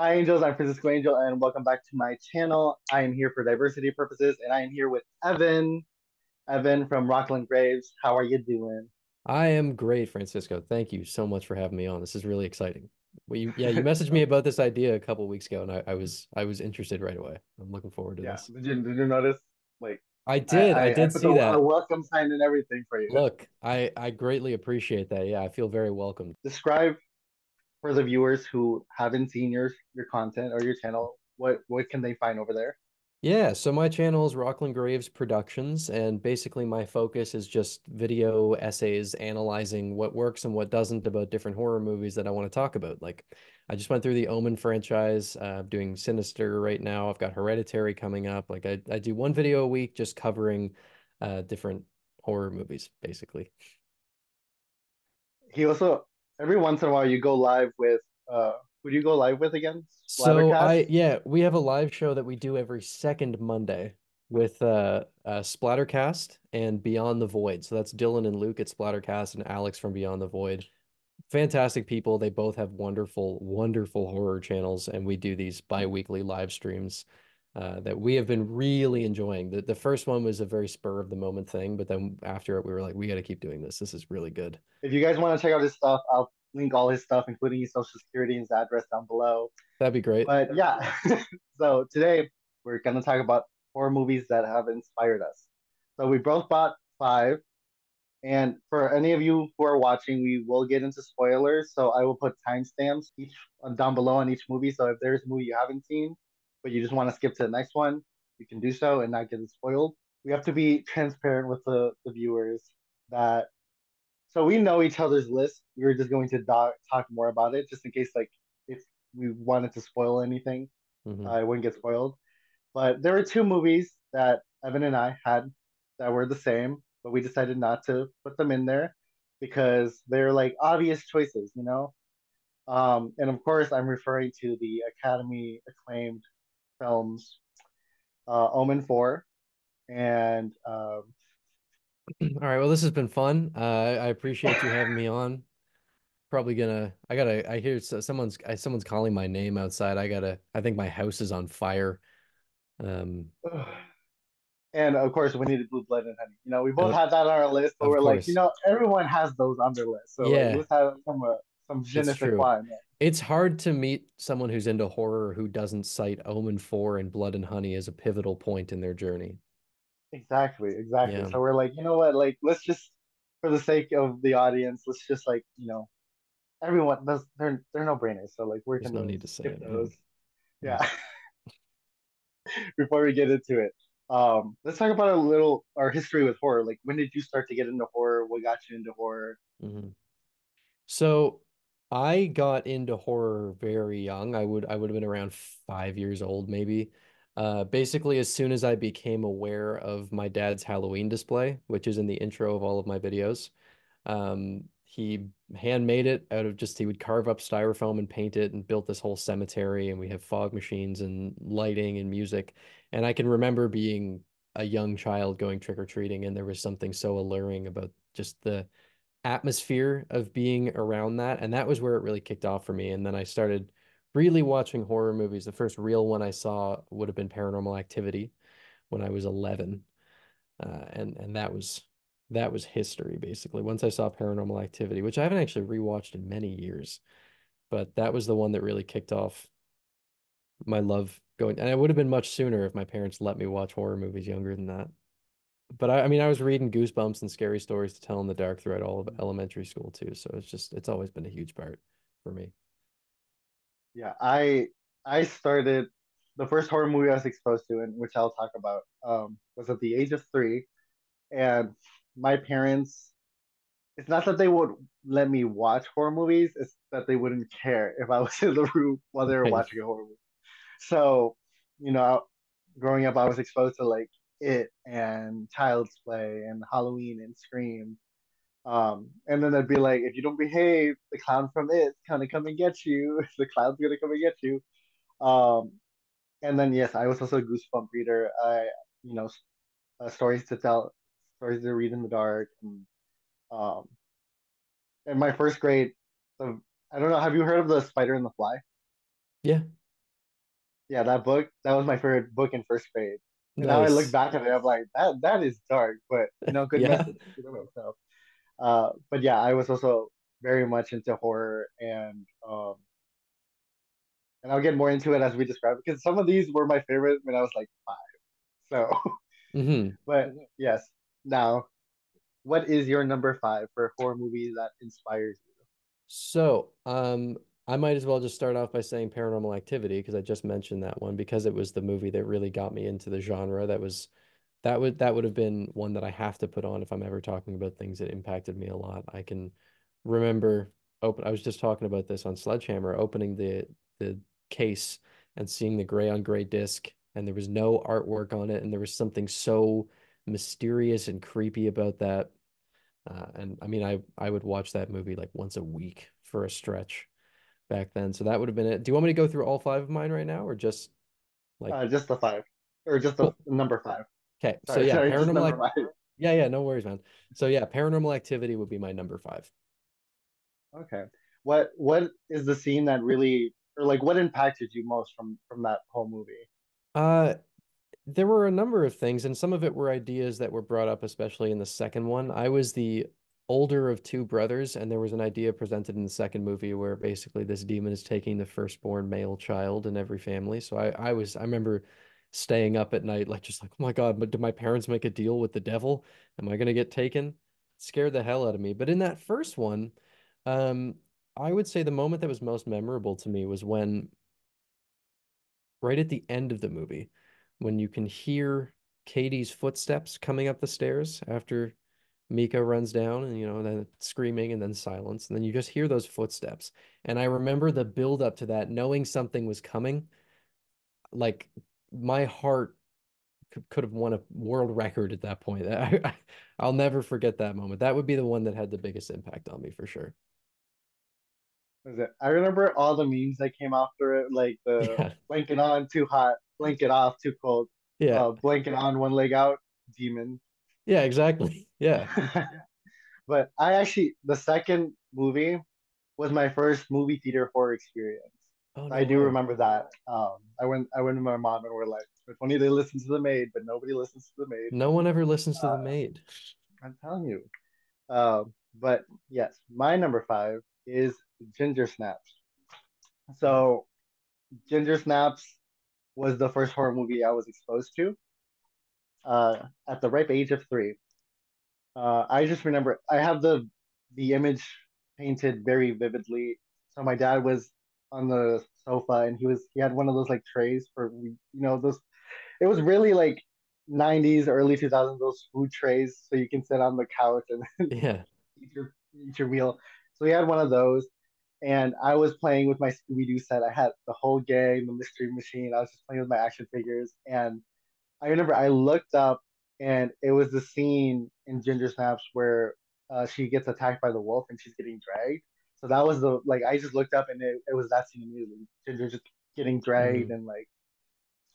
Hi, Angels. I'm Francisco Angel, and welcome back to my channel. I am here for diversity purposes, and I am here with Evan. Evan from Rockland Graves. How are you doing? I am great, Francisco. Thank you so much for having me on. This is really exciting. You messaged me about this idea a couple weeks ago, and I was interested right away. I'm looking forward to Yeah. this. Did you notice? Like, I I did. I I, I did put see a that. welcome sign and everything for you. Look, I greatly appreciate that. Yeah, I feel very welcomed. Describe for the viewers who haven't seen your content or your channel. What can they find over there? Yeah, so my channel is Rockland Graves Productions, and basically my focus is just video essays analyzing what works and what doesn't about different horror movies that I want to talk about. Like, I just went through the Omen franchise, doing Sinister right now. I've got Hereditary coming up. Like, I do one video a week just covering different horror movies, basically. He also every once in a while you go live with who do you go live with again? So Splattercast. yeah, we have a live show that we do every second Monday with Splattercast and Beyond the Void. So that's Dylan and Luke at Splattercast and Alex from Beyond the Void. Fantastic people. They both have wonderful, wonderful horror channels, and we do these bi-weekly live streams that we have been really enjoying. The first one was a very spur of the moment thing, but then after it, we were like, we got to keep doing this. This is really good. If you guys want to check out his stuff, I'll link all his stuff, including his social security and his address down below. That'd be great. But yeah, so today we're going to talk about horror movies that have inspired us. So we both bought five. And for any of you who are watching, we will get into spoilers. So I will put timestamps each down below on each movie. So if there's a movie you haven't seen, but you just want to skip to the next one, you can do so and not get it spoiled. We have to be transparent with the viewers that so we know each other's list. We were just going to talk more about it, just in case, like, if we wanted to spoil anything, Hmm. it wouldn't get spoiled. But there were two movies that Evan and I had that were the same, but we decided not to put them in there because they're like obvious choices, you know. And of course, I'm referring to the Academy acclaimed films, Omen 4 and All right. Well, this has been fun. I appreciate you having me on. Probably gonna. I hear someone's calling my name outside. I think my house is on fire. Um. and of course, we needed Blue Blood and Honey. You know, we both uh, had that on our list, but of we're like, course. everyone has those on their list. So like, Yeah, let's have some je it's ne sais true. quoi in there. It's hard to meet someone who's into horror who doesn't cite Omen 4 and Blood and Honey as a pivotal point in their journey. Exactly, exactly. Yeah, So we're like, you know what? Like, let's just, for the sake of the audience, let's just like, everyone does. They're no brainers. So like, we're there's no gonna need to say skip it. Yeah. those. Yeah. Yeah. Before we get into it, let's talk about a little our history with horror. Like, when did you start to get into horror? What got you into horror? Hmm. So I got into horror very young. I would have been around 5 years old, maybe. Basically, as soon as I became aware of my dad's Halloween display, which is in the intro of all of my videos, he handmade it out of just he would carve up styrofoam and paint it and built this whole cemetery, and we have fog machines and lighting and music. And I can remember being a young child going trick-or-treating, and there was something so alluring about just the atmosphere of being around that. And that was where it really kicked off for me. And then I started really watching horror movies. The first real one I saw would have been Paranormal Activity when I was 11. And that was history basically. Once I saw Paranormal Activity, which I haven't actually rewatched in many years, but that was the one that really kicked off my love going. And it would have been much sooner if my parents let me watch horror movies younger than that. But I mean, I was reading Goosebumps and Scary Stories to Tell in the Dark throughout all of elementary school too. So it's always been a huge part for me. Yeah, I started the first horror movie I was exposed to, and which I'll talk about, was at the age of 3, and my parents. It's not that they would let me watch horror movies; it's that they wouldn't care if I was in the room while they were Right. watching a horror movie. So, you know, growing up, I was exposed to like It and Child's Play and Halloween and Scream. And then they'd be like, if you don't behave, the clown from It's gonna come and get you. The clown's gonna come and get you. Um, and then yes, I was also a Goosebump reader. You know, stories to tell, stories to read in the dark, and um, in my first grade, the I don't know. Have you heard of the Spider and the Fly? Yeah. Yeah, that book, that was my favorite book in first grade. And now I look Nice. back at it, I'm like, that is dark, but good Yeah. message. So, but yeah, I was also very much into horror, and I'll get more into it as we describe it because some of these were my favorite when I was like 5. So, Hmm. but yes. Now, what is your number 5 for a horror movie that inspires you? So, I might as well just start off by saying Paranormal Activity because I just mentioned that one because it was the movie that really got me into the genre. That would have been one that I have to put on if I'm ever talking about things that impacted me a lot. I can remember I was just talking about this on Sledgehammer, opening the case and seeing the gray on gray disc, and there was no artwork on it, and there was something so mysterious and creepy about that. And I mean, I would watch that movie like once a week for a stretch back then. So that would have been it. Do you want me to go through all five of mine right now, or just like Just the 5, or just the cool? number 5. Okay, so Sorry, yeah, sorry, just number 5. Yeah, yeah, no worries, man. So yeah, Paranormal Activity would be my number five. Okay. What is the scene that really, or like what impacted you most from that whole movie? Uh, there were a number of things, and some of it were ideas that were brought up, especially in the second one. I was the older of two brothers, and there was an idea presented in the second movie where basically this demon is taking the firstborn male child in every family. So I remember staying up at night, like just like, oh my God, but did my parents make a deal with the devil? Am I gonna get taken? It scared the hell out of me. But in that first one, um, I would say the moment that was most memorable to me was when right at the end of the movie when you can hear Katie's footsteps coming up the stairs after Mika runs down and then screaming and then silence and then you just hear those footsteps. And I remember the build up to that, knowing something was coming. Like my heart could have won a world record at that point. I'll never forget that moment. That would be the one that had the biggest impact on me for sure. Was it? I remember all the memes that came after it, like the Yeah. blanket on too hot, blanket off too cold, Yeah. blanket on one leg out, demon. Yeah, exactly. Yeah. But I actually, the second movie was my first movie theater horror experience. Oh, So I no do way. remember that. I went with my mom and we're like, it's funny they listen to the maid, but nobody listens to the maid. No one ever listens to the Uh, maid. I'm telling you. But yes, my number 5 is Ginger Snaps. So Ginger Snaps was the first horror movie I was exposed to at the ripe age of 3. I just remember I have the image painted very vividly. So my dad was on the sofa and he had one of those like trays for those. It was really like 90s, early 2000s, those food trays so you can sit on the couch and Yeah. eat your meal. So he had one of those, and I was playing with my Scooby Doo set. I had the whole game, the Mystery Machine. I was just playing with my action figures, and I remember I looked up, and it was the scene in Ginger Snaps where she gets attacked by the wolf and she's getting dragged. So that was the like I just looked up and it was that scene immediately. Ginger just getting dragged Hmm. and like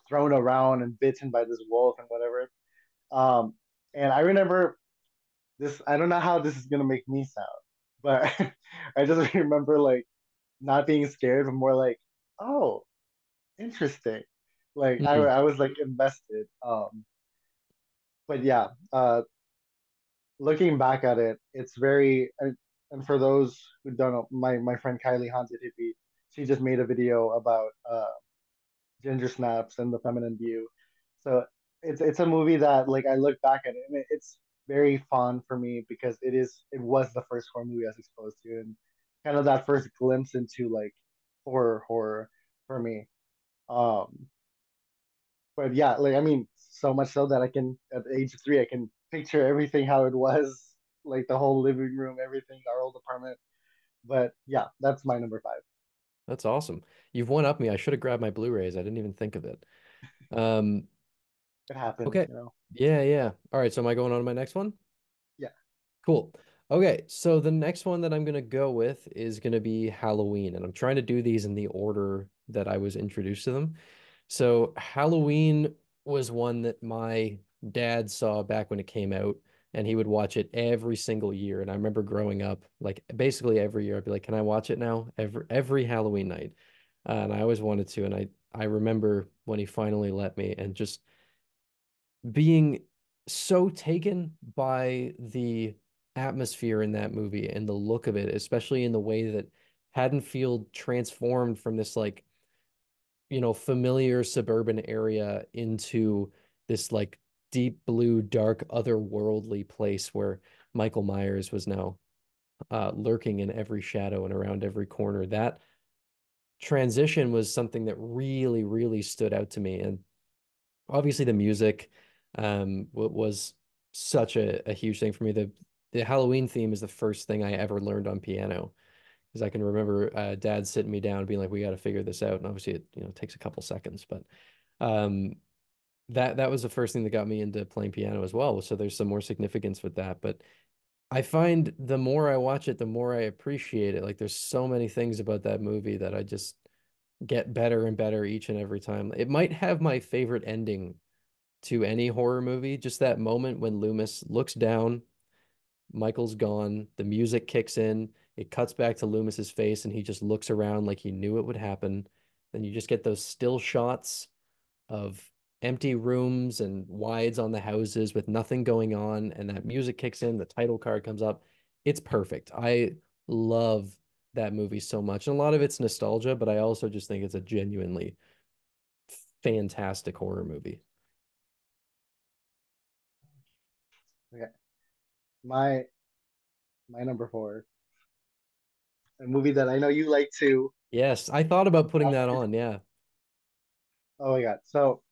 thrown around and bitten by this wolf and whatever. Um, and I remember this. I don't know how this is gonna make me sound, but I just remember like not being scared, but more like, oh, interesting. Like I, Mm. I was like invested. But yeah, looking back at it, it's very and for those who don't know, my friend Kylie Haunted Hippie, she just made a video about ginger snaps and the feminine view. So it's a movie that like I look back at it and it's very fond for me because it was the first horror movie I was exposed to and kind of that first glimpse into like horror for me. Um, but yeah, like I mean, so much so that I can at the age of 3 I can picture everything how it was, like the whole living room, everything, our old apartment. But yeah, that's my number 5. That's awesome. You've one up me. I should have grabbed my Blu-rays. I didn't even think of it. Um, It happens, okay. Yeah, yeah. All right, so am I going on to my next one? Yeah. Cool. Okay, so the next one that I'm gonna go with is gonna be Halloween, and I'm trying to do these in the order that I was introduced to them. So Halloween was one that my dad saw back when it came out, and he would watch it every single year. And I remember growing up, like basically every year, I'd be like, "Can I watch it now?" Every Halloween night, and I always wanted to. And I remember when he finally let me and just being so taken by the atmosphere in that movie and the look of it, especially in the way that Haddonfield transformed from this like, familiar suburban area into this like deep blue, dark, otherworldly place where Michael Myers was now lurking in every shadow and around every corner. That transition was something that really, really stood out to me. And obviously the music was such a huge thing for me. The Halloween theme is the first thing I ever learned on piano because I can remember dad sitting me down and being like, we got to figure this out. And obviously it, takes a couple seconds, but um that was the first thing that got me into playing piano as well. So there's some more significance with that. But I find the more I watch it, the more I appreciate it. Like there's so many things about that movie that I just get better and better each and every time. It might have my favorite ending to any horror movie, just that moment when Loomis looks down, Michael's gone, the music kicks in, it cuts back to Loomis's face, and he just looks around like he knew it would happen. Then you just get those still shots of empty rooms and wides on the houses with nothing going on, and that music kicks in, the title card comes up. It's perfect. I love that movie so much. And a lot of it's nostalgia, but I also just think it's a genuinely fantastic horror movie. Okay. My my number four, a movie that I know you like too. Yes, I thought about putting that Uh, on. Yeah. oh my God. So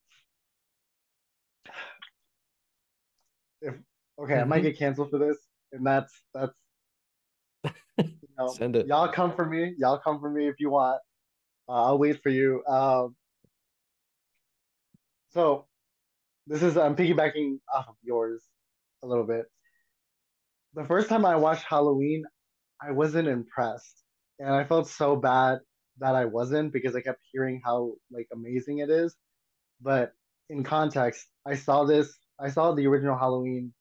if okay, I might Hmm. get canceled for this, and that's Send it. y'all come for me. Y'all come for me if you want. I'll wait for you. So this is I'm piggybacking off of yours a little bit. The first time I watched Halloween, I wasn't impressed, and I felt so bad that I wasn't because I kept hearing how like amazing it is. But in context, I saw the original Halloween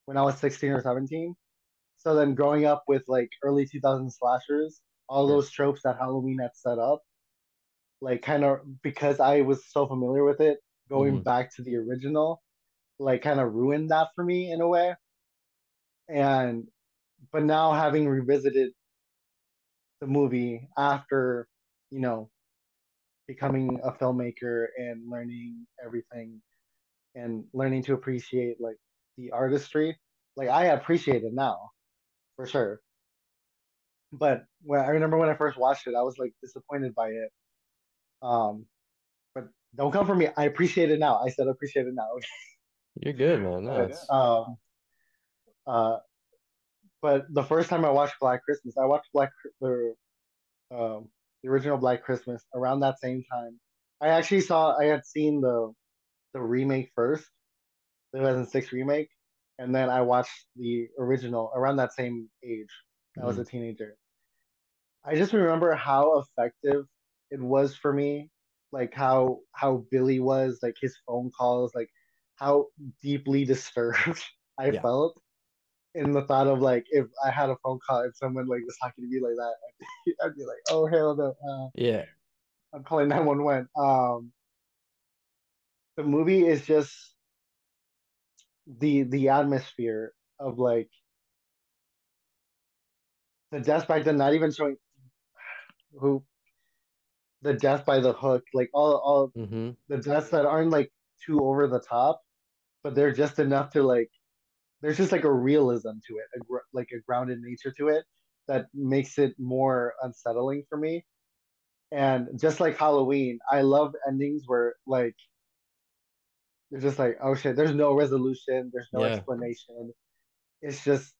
when I was 16 or 17. So then growing up with like early 2000 slashers, all Sure. those tropes that Halloween had set up, like kind of because I was so familiar with it, going Hmm. back to the original, like kind of ruined that for me in a way. And but now having revisited the movie after, you know, becoming a filmmaker and learning everything and learning to appreciate like the artistry, like I appreciate it now for sure. But when I remember when I first watched it, I was like disappointed by it. Um, but don't come for me. I appreciate it now. I said appreciate it now. You're good, man. No, but it's uh, but the first time I watched Black Christmas, I watched the original Black Christmas around that same time. I had seen the remake first, the 2006 remake, and then I watched the original around that same age. I was a mm, teenager. I just remember how effective it was for me, like how Billy was, like his phone calls, like how deeply disturbed I yeah. felt in the thought of like if I had a phone call and someone like was talking to me like that, I'd be like, oh hell no, Yeah. I'm calling 911. The movie is just the atmosphere of like the death back then, not even showing who the death by the hook, like all Hmm. the deaths that aren't like too over the top, but they're just enough to like there's just like a realism to it, like a grounded nature to it that makes it more unsettling for me. And just like Halloween, I love endings where like it's just like oh shit, there's no resolution, there's no Yeah. explanation. It's just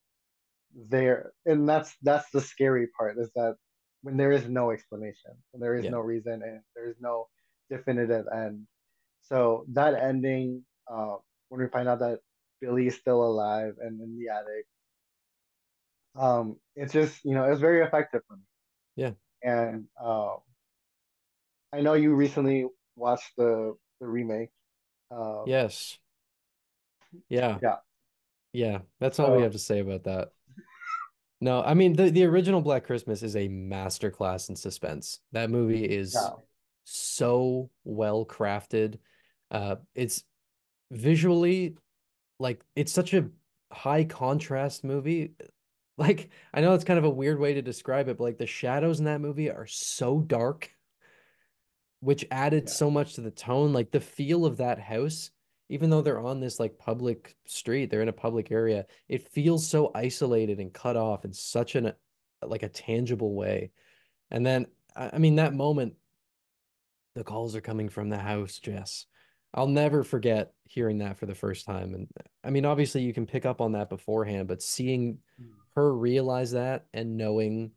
there, and that's the scary part is that when there is no explanation, when there is Yeah. no reason, and there is no definitive end. So that ending, when we find out that Billy is still alive and in the attic, it's just it's very effective for me. Yeah. And I know you recently watched the remake. Um, Yes. Yeah. yeah. Yeah. That's all we have So to say about that. No, I mean the original Black Christmas is a masterclass in suspense. That movie is yeah, so well crafted. It's visually like it's such a high contrast movie. Like I know it's kind of a weird way to describe it, but like the shadows in that movie are so dark, which added Yeah. so much to the tone. Like the feel of that house, even though they're on this like public street, they're in a public area, it feels so isolated and cut off in such an like a tangible way. And then I mean that moment, the calls are coming from the house, Jess. I'll never forget hearing that for the first time. And I mean, obviously you can pick up on that beforehand, but seeing Mm. her realize that and knowing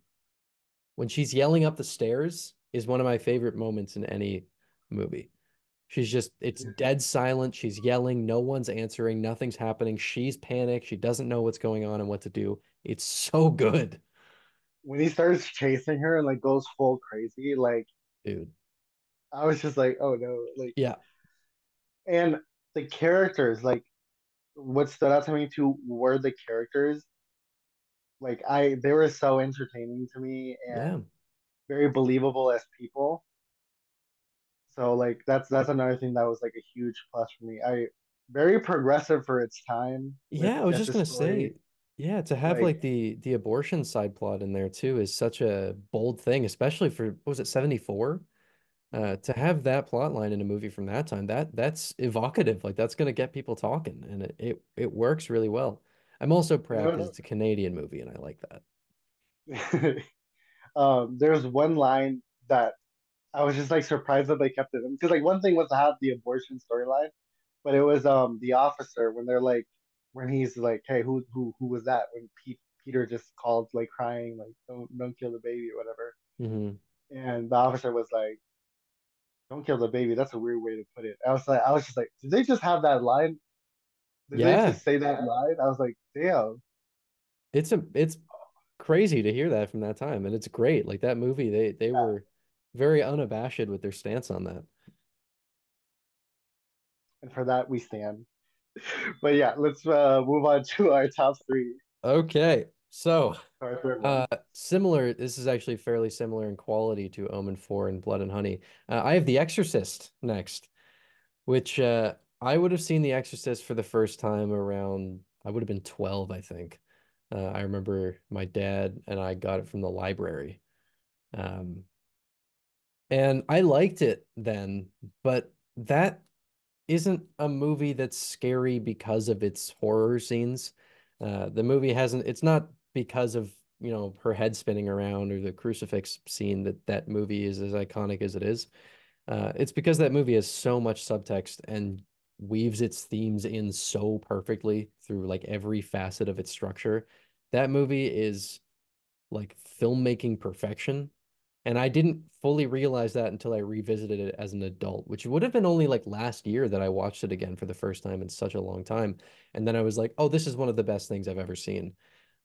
when she's yelling up the stairs is one of my favorite moments in any movie. She's just, it's Yeah. dead silent. She's yelling. No one's answering. Nothing's happening. She's panicked. She doesn't know what's going on and what to do. It's so good, When he starts chasing her and like goes full crazy, like dude. I was just like, oh no, like, Yeah. and the characters, like, what stood out to me too were the characters. Like, they were so entertaining to me and Yeah. very believable as people. So like that's another thing that was like a huge plus for me. I very progressive for its time with Yeah. I was just Jess's gonna story. say, yeah, to have Like, like the abortion side plot in there too is such a bold thing, especially for what was it, 74? To have that plot line in a movie from that time, that's evocative. Like that's gonna get people talking, and it works really well. I'm also and proud because it's a Canadian movie, and I like that. there's one line that I was just like surprised that they kept it in because like one thing was to have the abortion storyline, but it was the officer when they're like when he's like, hey, who was that? When Peter just called like crying like don't kill the baby or whatever, Hmm. and the officer was like, don't kill the baby. That's a weird way to put it. I was just like, did they just have that line? Did they Yeah, just say that line? I was like, damn. it's crazy to hear that from that time, and it's great. Like that movie, they Yeah. were very unabashed with their stance on that. And for that we stand. But yeah, let's move on to our top three. Okay, so Our third one. similar. This is actually fairly similar in quality to Omen 4 and Blood and Honey. I have The Exorcist next, which I would have seen The Exorcist for the first time around, I would have been 12, I think. I remember my dad and I got it from the library. Um, and I liked it then, but that isn't a movie that's scary because of its horror scenes. The movie hasn't, it's not because of, her head spinning around or the crucifix scene that that movie is as iconic as it is. It's because that movie has so much subtext and weaves its themes in so perfectly through like every facet of its structure. That movie is like filmmaking perfection. And I didn't fully realize that until I revisited it as an adult, which would have been only like last year that I watched it again for the first time in such a long time. And then I was like, oh, this is one of the best things I've ever seen.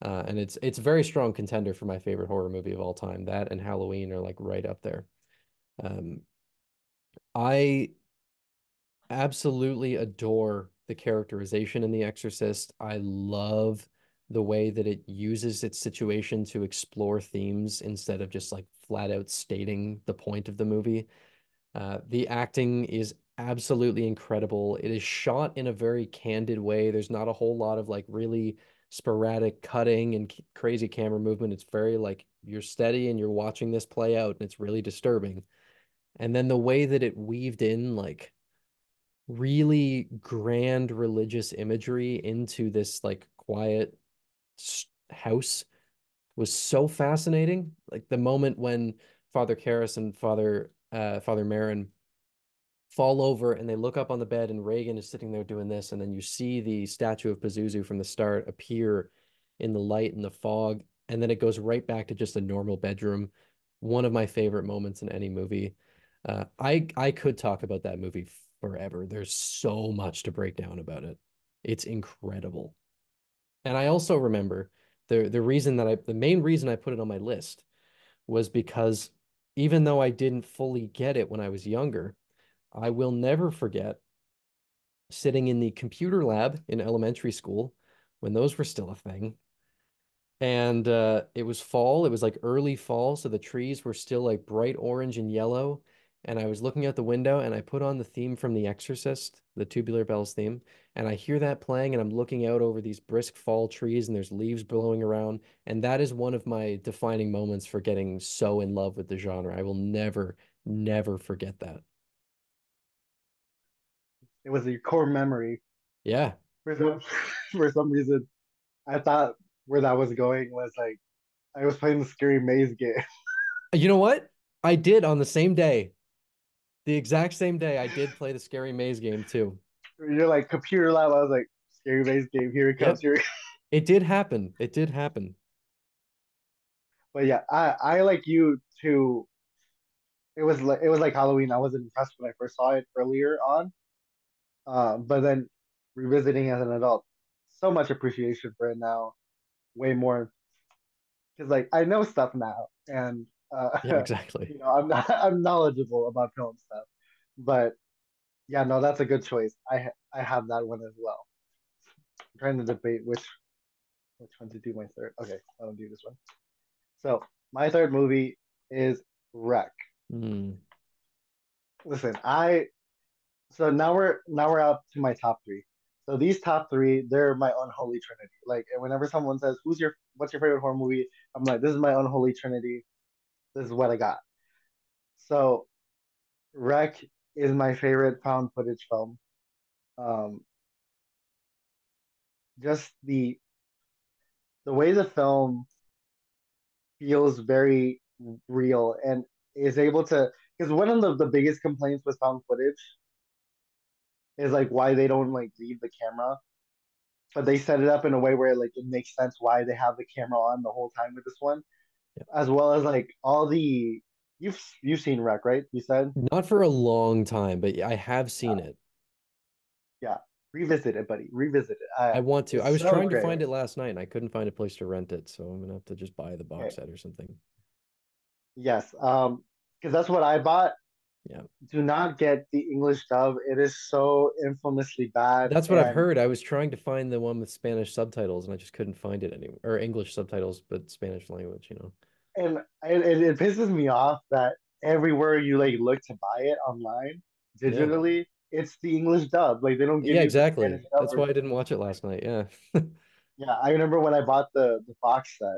And it's a very strong contender for my favorite horror movie of all time. That and Halloween are like right up there. Um, I absolutely adore the characterization in The Exorcist. I love the way that it uses its situation to explore themes instead of just like flat out stating the point of the movie. The acting is absolutely incredible. It is shot in a very candid way. There's not a whole lot of like really sporadic cutting and crazy camera movement. It's very like you're steady and you're watching this play out, and it's really disturbing. And then the way that it weaved in like really grand religious imagery into this like quiet house was so fascinating. Like the moment when Father Karras and Father Merrin fall over and they look up on the bed and Reagan is sitting there doing this, and then you see the statue of Pazuzu from the start appear in the light and the fog, and then it goes right back to just a normal bedroom. One of my favorite moments in any movie. I could talk about that movie forever. There's so much to break down about it. It's incredible. And I also remember the main reason I put it on my list was because even though I didn't fully get it when I was younger, I will never forget sitting in the computer lab in elementary school when those were still a thing. And it was fall, it was like early fall, so the trees were still like bright orange and yellow. and I was looking out the window and I put on the theme from The Exorcist, the Tubular Bells theme, and I hear that playing and I'm looking out over these brisk fall trees and there's leaves blowing around, and that is one of my defining moments for getting so in love with the genre. I will never, never forget that. It was your core memory. Yeah. For some, for some reason, I thought where that was going was like I was playing the scary maze game. You know what? I did on the same day, the exact same day, I did play the Scary Maze game too. You're like computer lab. I was like scary maze game. Here it comes. Yep. Here. It did happen. It did happen. But yeah, I like you too. It was like Halloween. I wasn't impressed when I first saw it earlier on. But then revisiting as an adult, so much appreciation for it now. Way more because like I know stuff now, and Yeah, exactly. I'm knowledgeable about film stuff. But yeah, no, that's a good choice. I have that one as well. I'm trying to debate which one to do my third. Okay, I'll do this one. So my third movie is Wreck. Hmm. Listen, I so now we're up to my top three. So these top three, they're my unholy trinity. Like, and whenever someone says, what's your favorite horror movie?" I'm like, "This is my unholy trinity. This is what I got." So Wreck is my favorite found footage film. Um, just the way the film feels very real and is able to, because one of the biggest complaints with found footage is like why they don't like leave the camera, but they set it up in a way where like it makes sense why they have the camera on the whole time with this one, Yeah. as well as like all the you've seen Wreck, right? You said, Not for a long time, but I have yeah, seen it. yeah. Revisit it, buddy. Revisit it. I want to. I It's was so trying to great. find it last night and I couldn't find a place to rent it, so I'm gonna have to just buy the box Okay. set or something. Yes. Because that's what I bought. Yeah. Do not get the English dub. It is so infamously bad, That's what I've and heard. I was trying to find the one with Spanish subtitles and I just couldn't find it anywhere. Or English subtitles, but Spanish language, you know. it pisses me off that everywhere you like look to buy it online Yeah. digitally, it's the English dub. Like they don't give Yeah, you the Spanish exactly. dub That's why or I didn't watch it like last night. Yeah. yeah. I remember when I bought the box set.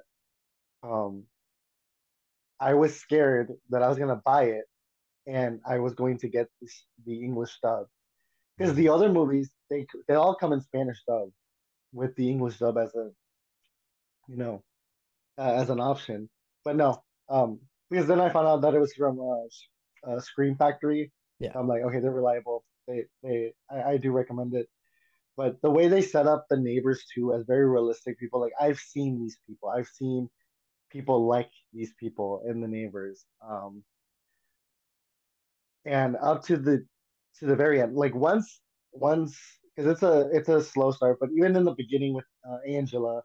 Um, I was scared that I was gonna buy it and I was going to get the English dub because the Mhm. other movies they all come in Spanish dub with the English dub as a you know as an option. But no, because then I found out that it was from Scream Factory. Yeah, I'm like, okay, they're reliable. I do recommend it. But the way they set up the neighbors too as very realistic people, like I've seen these people. I've seen people like these people in the neighbors. And up to the very end, like once because it's a slow start, but even in the beginning with Angela,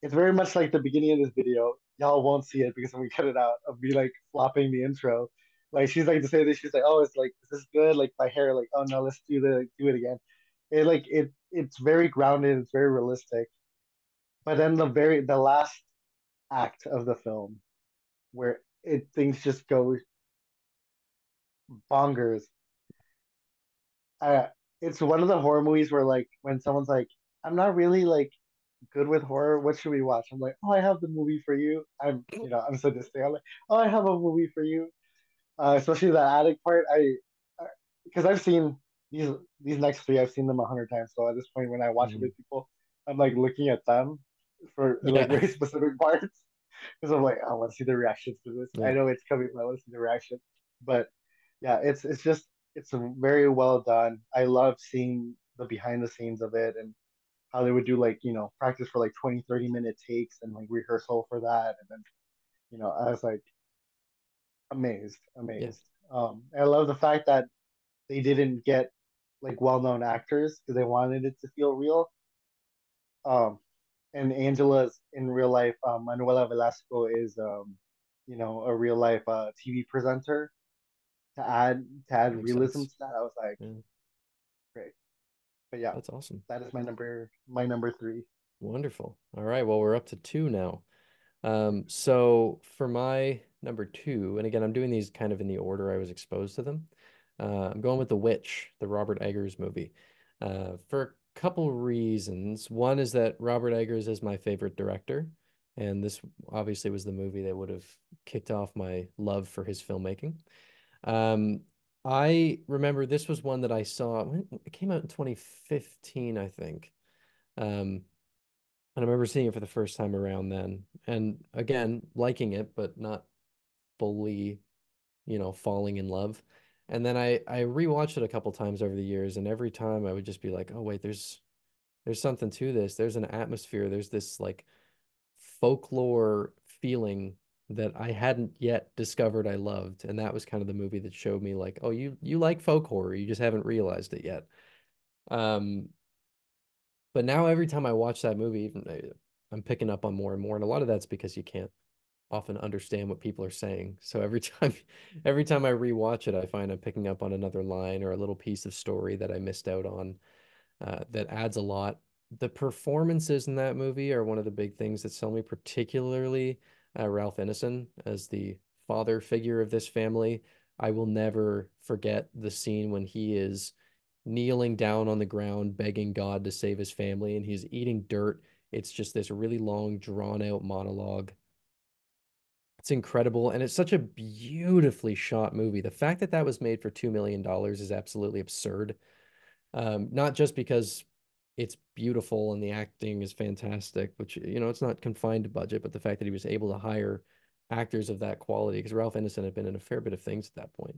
it's very much like the beginning of this video. Y'all won't see it because we cut it out of me like flopping the intro. Like she's like to say this, she's like, "Oh, it's like is this good?" Like my hair, like, "Oh no, let's do it again." It's very grounded, it's very realistic. But then the last act of the film where it things just go bonkers. Uh, it's one of the horror movies where like when someone's like, "I'm not really like good with horror. What should we watch?" I'm like, "Oh, I have the movie for you." I'm sadistic. I'm like, "Oh, I have a movie for you." Especially the attic part. Because I've seen these these next three, I've seen them 100 times. So at this point, when I watch it Mhm. with people, I'm like looking at them for like Yeah. very specific parts because I'm like, I want to see the reactions to this. I Yeah. know it's coming, but I want to see the reaction. But yeah, it's just it's very well done. I love seeing the behind the scenes of it and how they would do like practice for like 20-30 minute takes and like rehearsal for that and then I was like Yeah. amazed. I love the fact that they didn't get like well-known actors because they wanted it to feel real. um and Angela's in real life, Manuela Velasco is a real life TV presenter to add Makes realism sense. to that. I was like, Yeah. great. But yeah, That's awesome. that is my number three. Wonderful. All right. Well, we're up to two now. So for my number two, and again, I'm doing these kind of in the order I was exposed to them. I'm going with The Witch, the Robert Eggers movie, for a couple reasons. One is that Robert Eggers is my favorite director, and this obviously was the movie that would have kicked off my love for his filmmaking. Um, I remember this was one that I saw when it came out in 2015, I think. Um, and I remember seeing it for the first time around then. And again, liking it, but not fully, falling in love. And then I rewatched it a couple times over the years, and every time I would just be like, oh wait, there's something to this. There's an atmosphere. There's this like folklore feeling that I hadn't yet discovered I loved. And that was kind of the movie that showed me like, oh, you like folk horror, you just haven't realized it yet. Um, but now every time I watch that movie, even I'm picking up on more and more. And a lot of that's because you can't often understand what people are saying. So every time I rewatch it, I find I'm picking up on another line or a little piece of story that I missed out on, that adds a lot. The performances in that movie are one of the big things that sell me, particularly Ralph Ineson as the father figure of this family. I will never forget the scene when he is kneeling down on the ground, begging God to save his family, and he's eating dirt. It's just this really long, drawn out monologue. It's incredible, and it's such a beautifully shot movie. The fact that that was made for $2 million is absolutely absurd. Not just because it's beautiful and the acting is fantastic, which, it's not confined to budget, but the fact that he was able to hire actors of that quality, because Ralph Ineson had been in a fair bit of things at that point.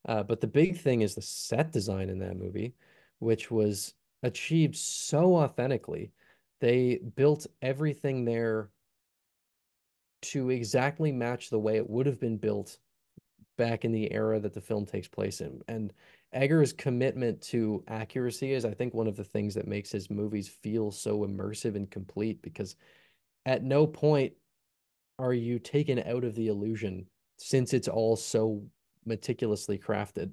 But the big thing is the set design in that movie, which was achieved so authentically. They built everything there to exactly match the way it would have been built back in the era that the film takes place in. And Eggers' commitment to accuracy is, I think, one of the things that makes his movies feel so immersive and complete because at no point are you taken out of the illusion since it's all so meticulously crafted.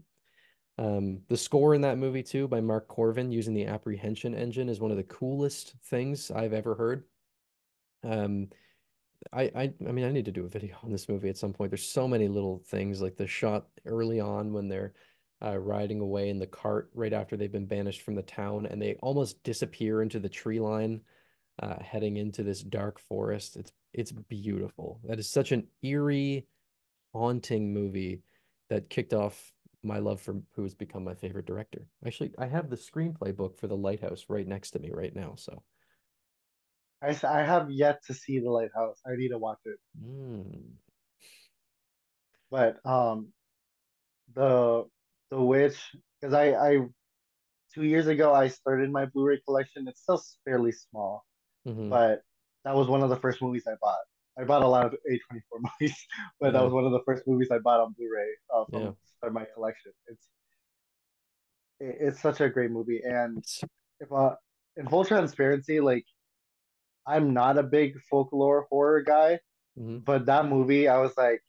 The score in that movie, too, by Mark Corvin using the Apprehension engine is one of the coolest things I've ever heard. Um, I mean I need to do a video on this movie at some point. There's so many little things like the shot early on when they're riding away in the cart right after they've been banished from the town and they almost disappear into the tree line, heading into this dark forest. It's beautiful. That is such an eerie, haunting movie that kicked off my love for who has become my favorite director. Actually, I have the screenplay book for The Lighthouse right next to me right now, so. I have yet to see The Lighthouse. I need to watch it. Mm. But the the Witch, because I 2 years ago I started my Blu-ray collection. It's still fairly small, Hmm. but that was one of the first movies I bought. I bought a lot of A24 movies, but that Yeah, was one of the first movies I bought on Blu-ray yeah. from start my collection. It's such a great movie, and It's if in full transparency, like I'm not a big folklore horror guy, mhm. but that movie, I was like,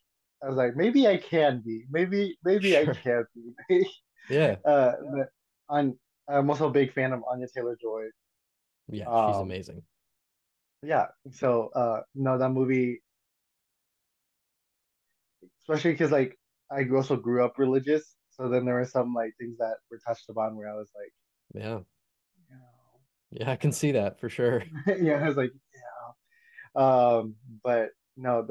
maybe I can be, maybe I Sure. can be. Yeah. uh, I'm I'm also a big fan of Anya Taylor-Joy. Yeah, she's Um, amazing. yeah, so no, that movie, especially because like also grew up religious, so then there were some like things that were touched upon where I was like, Yeah. you know, Yeah, I can see that for sure. yeah, I was like, yeah, but no,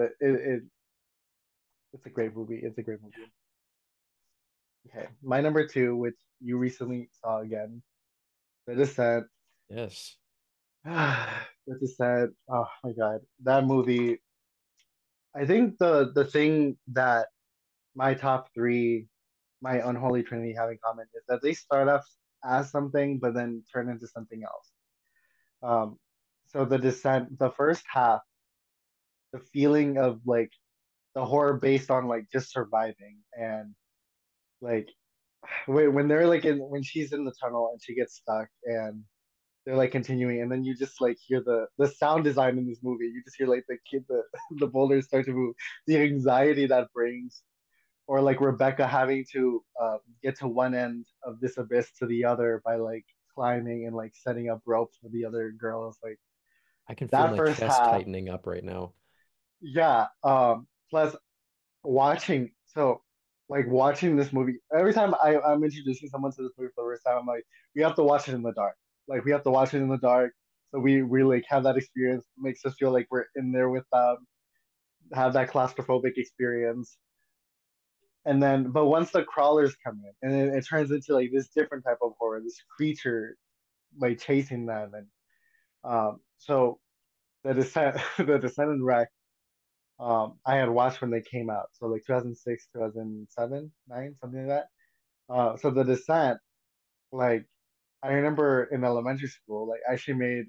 it's a great movie. It's a great movie. Okay, my number two, which you recently saw again, The Descent. Yes. The Descent. Oh my God, that movie. I think the thing that my top three, my unholy trinity, have in common is that they start off as something, but then turn into something else. Um, so The Descent, the first half, the feeling of like the horror based on like just surviving and like when they're like when she's in the tunnel and she gets stuck and they're like continuing and then you just like hear the sound design in this movie, you just hear like the boulders start to move, the anxiety that brings, or like Rebecca having to get to one end of this abyss to the other by like climbing and like setting up ropes for the other girls, like I can feel that my first chest half. tightening up right now. Yeah, plus watching so like watching this movie every time I'm introducing someone to this movie for the first time, I'm like, we have to watch it in the dark. Like we have to watch it in the dark. So we like have that experience. It makes us feel like we're in there with them, have that claustrophobic experience. And then but once the crawlers come in and it turns into like this different type of horror, this creature like chasing them and so the descent the descent and wreck I had watched when they came out. So like 2006, 2007, 9, something like that. So the descent, like I remember in elementary school, like I actually made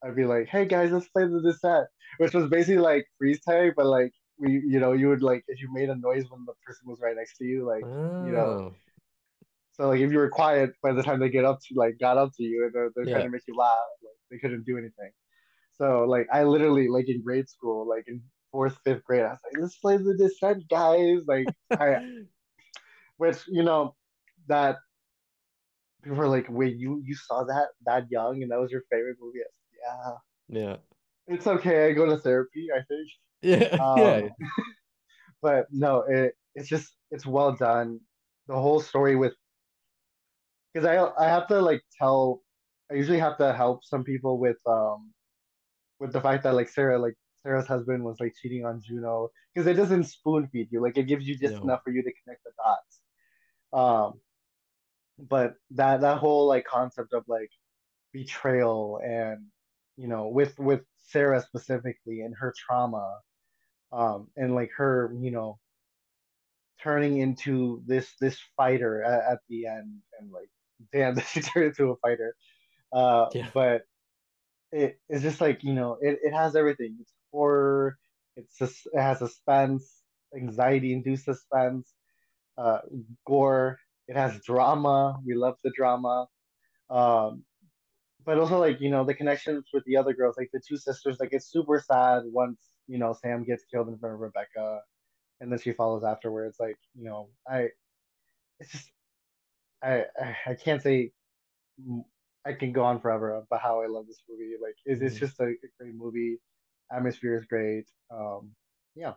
I'd be like, hey guys, let's play the descent, which was basically like freeze tag, but like you would like if you made a noise when the person was right next to you, like you know, Oh, so like if you were quiet by the time they got up to you and they're trying yeah. to make you laugh, like they couldn't do anything. So like I literally like in grade school, like in fourth, fifth grade, I was like, let's play the descent, guys. Like I which that people were like, wait, you saw that young and that was your favorite movie? I said, Yeah. yeah, it's okay. I go to therapy, I think. Yeah. Yeah. Um, but no, it's just it's well done. The whole story with because I have to like tell I usually have to help some people with the fact that like Sarah's husband was like cheating on Juno because it doesn't spoon feed you. Like it gives you just No. enough for you to connect the dots. Um, but that whole like concept of like betrayal and with Sarah specifically and her trauma, and like her turning into this fighter at the end and like damn she turned into a fighter. Yeah. But it's just like it has everything. It's horror. It has suspense, anxiety induced suspense, uh, gore. It has drama. We love the drama. Um, but also like the connections with the other girls, like the two sisters. Like it's super sad once Sam gets killed in front of Rebecca, and then she follows afterwards. Like I it's just I can't say I can go on forever about how I love this movie. Like it's Mhm. just a great movie. Atmosphere is great. Yeah,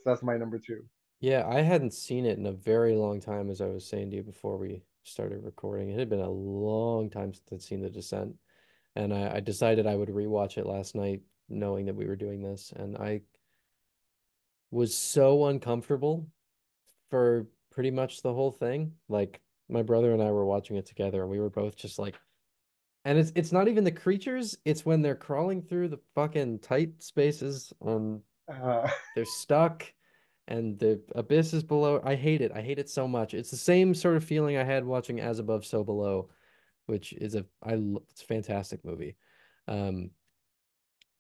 that's my number two. Yeah, I hadn't seen it in a very long time, as I was saying to you before we started recording. It had been a long time since I'd seen The Descent, and I decided I would rewatch it last night, knowing that we were doing this, and I was so uncomfortable for pretty much the whole thing. Like my brother and I were watching it together, and we were both just like, and it's not even the creatures, it's when they're crawling through the fucking tight spaces and Uh, they're stuck and the abyss is below. I hate it. I hate it so much. It's the same sort of feeling I had watching As Above, So Below, which is it's a fantastic movie. Um,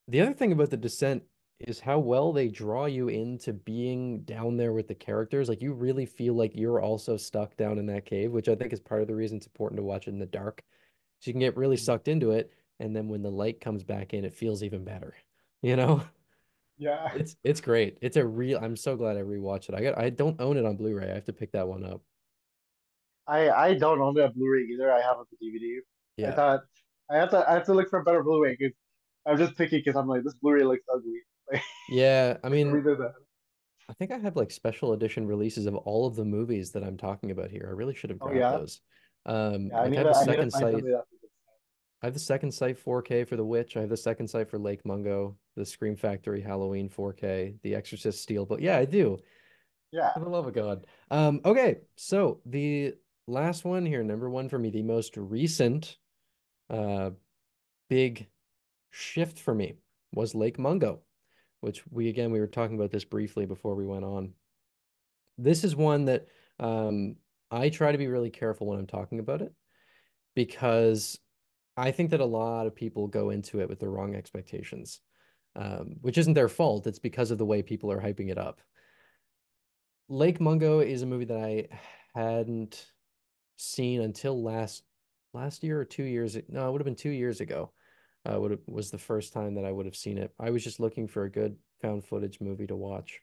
the other thing about The Descent is how well they draw you into being down there with the characters. Like you really feel like you're also stuck down in that cave, which I think is part of the reason it's important to watch it in the dark. So you can get really sucked into it, and then when the light comes back in, it feels even better. You know? yeah, It's great. It's a real I'm so glad I rewatched it. I don't own it on Blu-ray. I have to pick that one up. I don't own that Blu-ray either. I have it on DVD. I Yeah. thought I have to look for a better Blu-ray because I'm just picky because I'm like this Blu-ray looks ugly. Like Yeah, I for mean, me, that. I think I have like special edition releases of all of the movies that I'm talking about here. I really should have Oh grabbed yeah, those. yeah. Like I need to find something that. I have the second sight 4K for The Witch. I have the second sight for Lake Mungo, the Scream Factory Halloween 4K, The Exorcist Steelbook. Yeah, I do. Yeah, For the love of God. Okay, so the last one here, number one for me, the most recent uh big shift for me was Lake Mungo, which we were talking about this briefly before we went on. This is one that I try to be really careful when I'm talking about it because I think that a lot of people go into it with the wrong expectations, which isn't their fault. It's because of the way people are hyping it up. Lake Mungo is a movie that I hadn't seen until last year or 2 years. No, it would have been 2 years ago. Was the first time that I would have seen it. I was just looking for a good found footage movie to watch,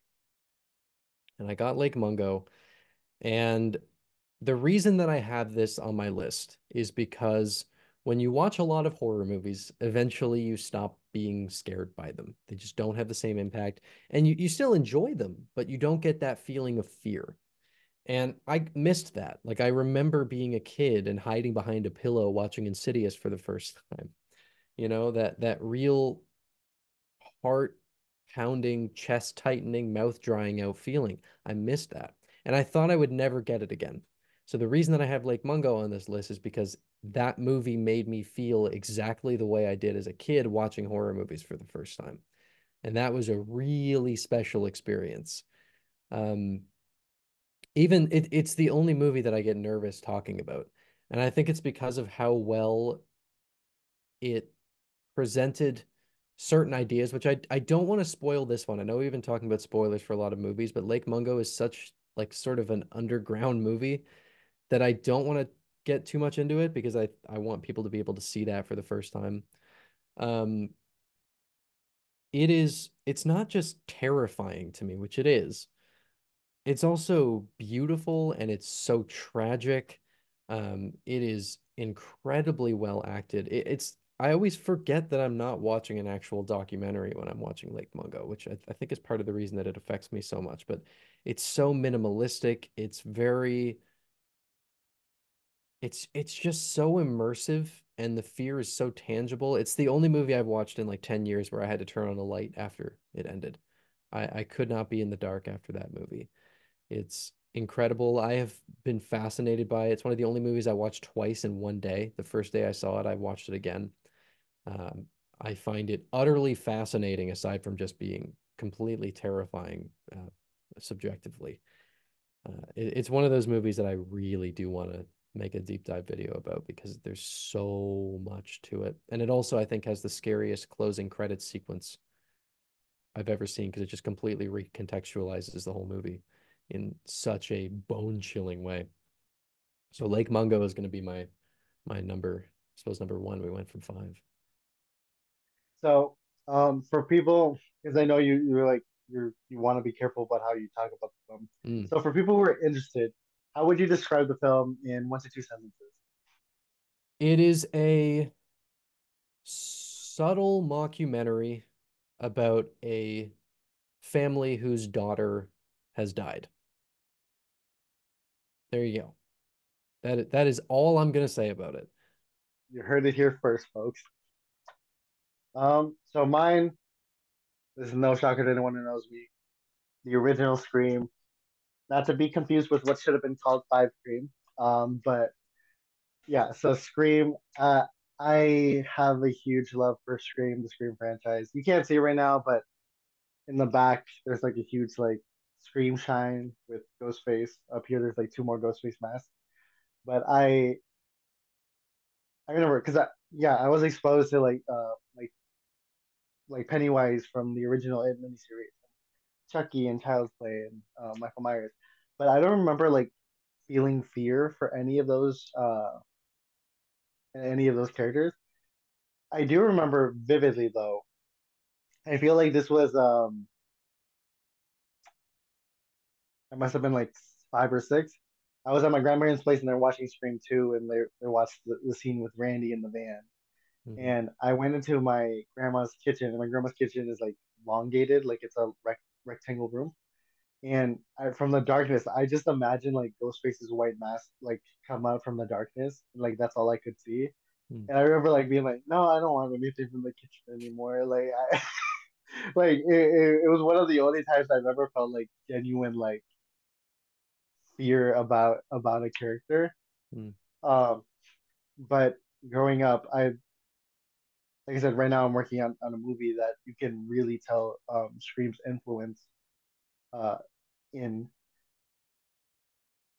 and I got Lake Mungo. And the reason that I have this on my list is because when you watch a lot of horror movies, eventually you stop being scared by them. They just don't have the same impact. And you still enjoy them, but you don't get that feeling of fear. And I missed that. Like I remember being a kid and hiding behind a pillow watching Insidious for the first time. You know, that real heart pounding, chest tightening, mouth drying out feeling. I missed that. And I thought I would never get it again. So the reason that I have Lake Mungo on this list is because that movie made me feel exactly the way I did as a kid watching horror movies for the first time. And that was a really special experience. Um, it's the only movie that I get nervous talking about. And I think it's because of how well it presented certain ideas, which I don't want to spoil this one. I know we've been talking about spoilers for a lot of movies, but Lake Mungo is such like sort of an underground movie that I don't want to get too much into it because I want people to be able to see that for the first time. Um, it's not just terrifying to me, which it is. It's also beautiful and it's so tragic. It is incredibly well acted. I always forget that I'm not watching an actual documentary when I'm watching Lake Mungo, which I think is part of the reason that it affects me so much. But it's so minimalistic. It's just so immersive and the fear is so tangible. It's the only movie I've watched in like 10 years where I had to turn on a light after it ended. I could not be in the dark after that movie. It's incredible. I have been fascinated by it. It's one of the only movies I watched twice in one day. The first day I saw it, I watched it again. Um, I find it utterly fascinating, aside from just being completely terrifying subjectively. It's one of those movies that I really do want to make a deep dive video about because there's so much to it. And it also, I think, has the scariest closing credits sequence I've ever seen because it just completely recontextualizes the whole movie in such a bone-chilling way. So Lake Mungo is going to be my number, I suppose number one. We went from five. So, for people, because I know you're like you want to be careful about how you talk about the film. Mm. So, for people who are interested, how would you describe the film in 1 to 2 sentences? It is a subtle mockumentary about a family whose daughter has died. There you go. That is all I'm going to say about it. You heard it here first, folks. So mine, this is no shocker to anyone who knows me. The original Scream, not to be confused with what should have been called Five Scream. But yeah, so Scream. I have a huge love for Scream, the Scream franchise. You can't see it right now, but in the back, there's like a huge like Scream shine with Ghostface. Up here, there's like two more Ghostface masks. But I remember because I was exposed to like Pennywise from the original It miniseries, Chucky and Child's Play and Michael Myers. But I don't remember like feeling fear for any of those characters. I do remember vividly though. I feel like this was I must have been like 5 or 6. I was at my grandparents' place and they're watching Scream 2 and they watched the scene with Randy in the van. Mhm. And I went into my grandma's kitchen and my grandma's kitchen is like elongated, like it's a rectangle room. And from the darkness, I just imagine like Ghostface's white mask like come out from the darkness. And, like that's all I could see. Mm. And I remember like being like, no, I don't want anything from the kitchen anymore. Like I like it was one of the only times I've ever felt like genuine like fear about a character. Mm. Um, but growing up, like I said, right now I'm working on a movie that you can really tell Scream's influence uh, in.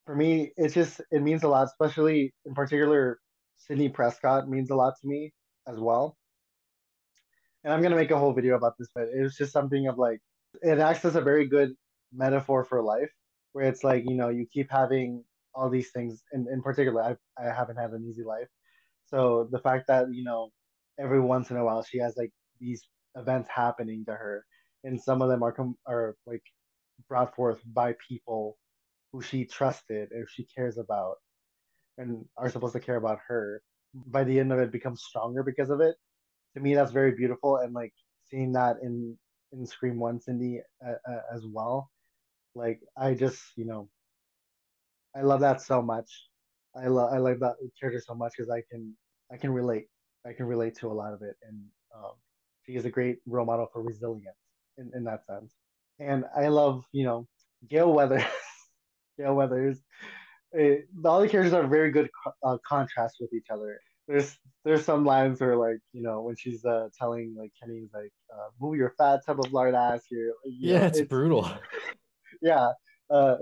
For me, it means a lot, especially in particular, Sidney Prescott means a lot to me as well. And I'm gonna make a whole video about this, but it was just something of like it acts as a very good metaphor for life, where it's like you keep having all these things. In particular, I haven't had an easy life, so the fact that every once in a while she has like these events happening to her, and some of them are like brought forth by people who she trusted or she cares about and are supposed to care about her. by the end of it becomes stronger because of it. To me, that's very beautiful, and like seeing that in Scream One, Cindy, as well. Like I just, I love that so much. I like that character so much because I can relate. I can relate to a lot of it, and she is a great role model for resilience in that sense. And I love, Gail Weathers. Gail Weathers. All the characters are very good contrast with each other. There's some lines where like when she's telling like Kenny's like move your fat tub of lard ass here, Yeah, it's it's brutal. yeah,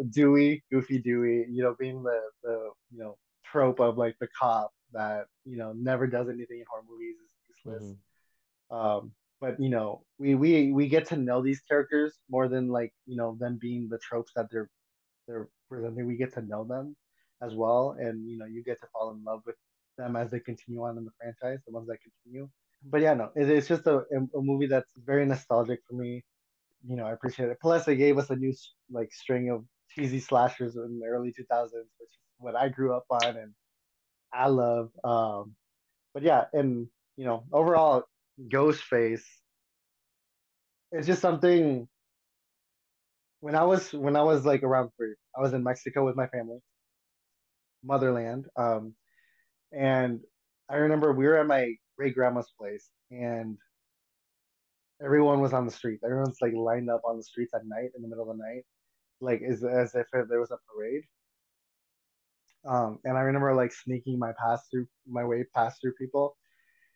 Dewey, Goofy Dewey, being the trope of like the cop that never does anything in horror movies is useless. Hmm. But we get to know these characters more than like them being the tropes that they're presenting. We get to know them as well, and you get to fall in love with them as they continue on in the franchise, the ones that continue. But yeah, no, it's just a movie that's very nostalgic for me. I appreciate it. Plus, they gave us a new like string of cheesy slashers in the early 2000s, which is what I grew up on and I love. But yeah, and overall, Ghostface, it's just something. When I was like around 3, I was in Mexico with my family, motherland. And I remember we were at my great grandma's place, and everyone was on the street. Everyone's like lined up on the streets at night in the middle of the night, like as if there was a parade. And I remember like sneaking my way past through people.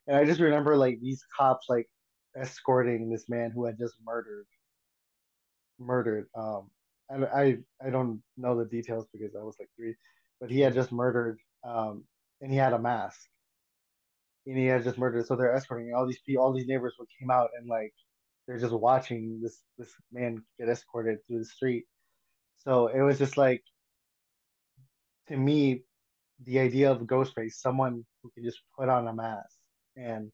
And I just remember like these cops like escorting this man who had just murdered. And I don't know the details because I was like 3, but he had Sure. just murdered. And he had a mask, and he had just murdered. So they're escorting all these people. All these neighbors would came out and like they're just watching this man get escorted through the street. So it was just like to me the idea of Ghostface, someone who can just put on a mask, and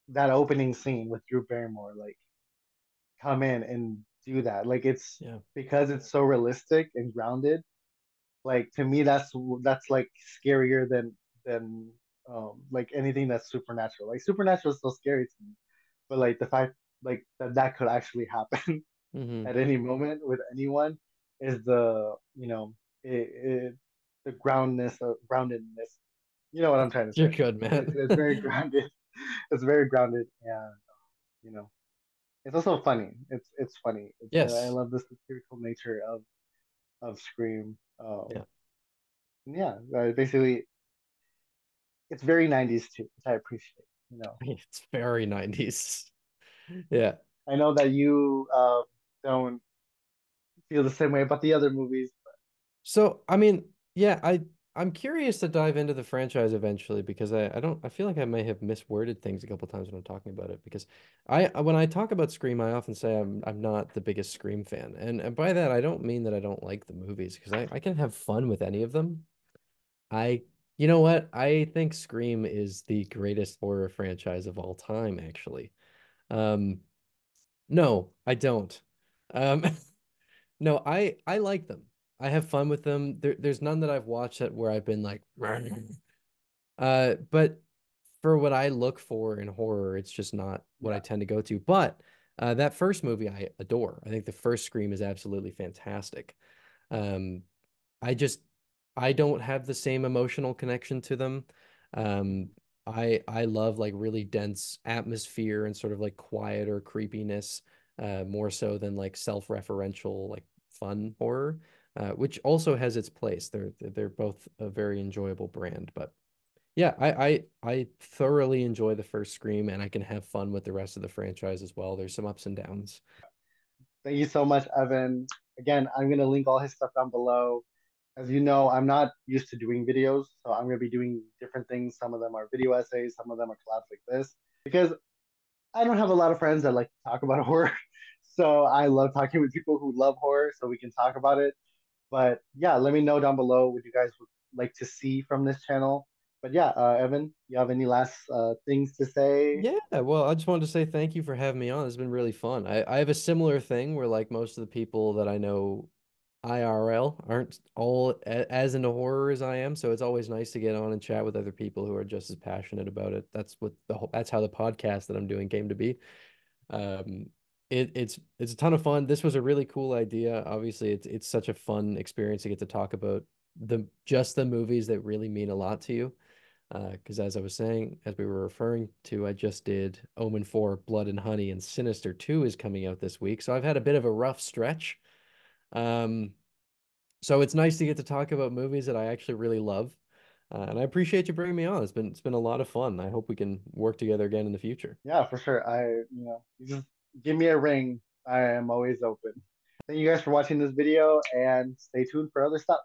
that opening scene with Drew Barrymore, like come in and do that. Like it's Yeah. because it's so realistic and grounded. Like to me, that's like scarier than like anything that's supernatural. Like supernatural is so scary to me, but like the fact like that could actually happen Hmm. at any moment with anyone is the groundedness. You know what I'm trying to You're say? good, It's very man. grounded. It's very grounded, and you know, it's also funny. It's funny. I Yes. love the satirical nature of Scream. Yeah. Yeah, basically, it's very 90s too, which I appreciate. It's very 90s. Yeah. I know that you don't feel the same way about the other movies. So, I mean, yeah, I'm curious to dive into the franchise eventually because I don't I feel like I may have misworded things a couple times when I'm talking about it because when I talk about Scream, I often say I'm not the biggest Scream fan. And by that I don't mean that I don't like the movies because I can have fun with any of them. I You know what? I think Scream is the greatest horror franchise of all time, actually. Um, no, I don't. Um, no, I like them. I have fun with them. There's none that I've watched that where I've been like, but for what I look for in horror, it's just not what I Yeah, tend to go to. But that first movie I adore. I think the first Scream is absolutely fantastic. Um, I just I don't have the same emotional connection to them. Um, I love like really dense atmosphere and sort of like quieter creepiness, more so than like self-referential like fun horror, which also has its place. They're both a very enjoyable brand, but yeah, I thoroughly enjoy the first Scream and I can have fun with the rest of the franchise as well. There's some ups and downs. thank you so much, Evan. Again, I'm gonna link all his stuff down below. As you know, I'm not used to doing videos, so I'm gonna be doing different things. Some of them are video essays, some of them are collabs like this, because I don't have a lot of friends that like to talk about horror. So I love talking with people who love horror, so we can talk about it. But yeah, let me know down below what you guys would like to see from this channel. But yeah, Evan, you have any last things to say? Yeah, well, I just wanted to say thank you for having me on. It's been really fun. I have a similar thing where like most of the people that I know IRL aren't all as into horror as I am, so it's always nice to get on and chat with other people who are just as passionate about it. That's how the podcast that I'm doing came to be. Um, it's a ton of fun. This was a really cool idea. Obviously, it's such a fun experience to get to talk about the movies that really mean a lot to you. Because as I was saying, as we were referring to, I just did Omen 4, Blood and Honey, and Sinister 2 is coming out this week. So I've had a bit of a rough stretch. Um, so it's nice to get to talk about movies that I actually really love. And I appreciate you bringing me on. It's been a lot of fun. I hope we can work together again in the future. Yeah, for sure. You just give me a ring. I am always open. Thank you guys for watching this video and stay tuned for other stuff.